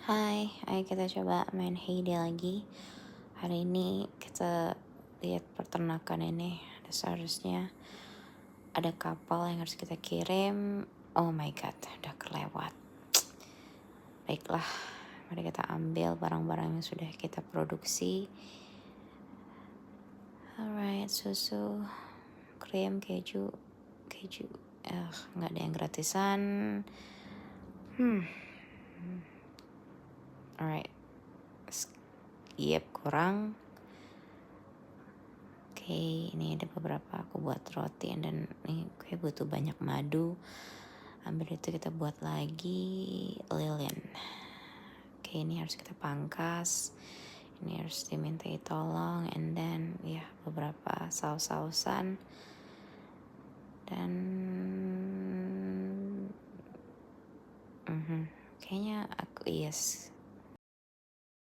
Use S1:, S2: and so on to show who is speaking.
S1: Hai, ayo kita coba main Heyday lagi. Hari ini kita lihat peternakan ini. Seharusnya ada kapal yang harus kita kirim. Oh my god, udah kelewat. Baiklah, mari kita ambil barang-barang yang sudah kita produksi. Alright, susu, krim, keju. Nggak ada yang gratisan. Alright, yep, kurang. Oke, ini ada beberapa aku buat roti dan ini kayak butuh banyak madu. Ambil itu kita buat lagi lilin. Oke, ini harus kita pangkas. Ini harus dimintai tolong, and then ya beberapa saus-sausan dan kayaknya aku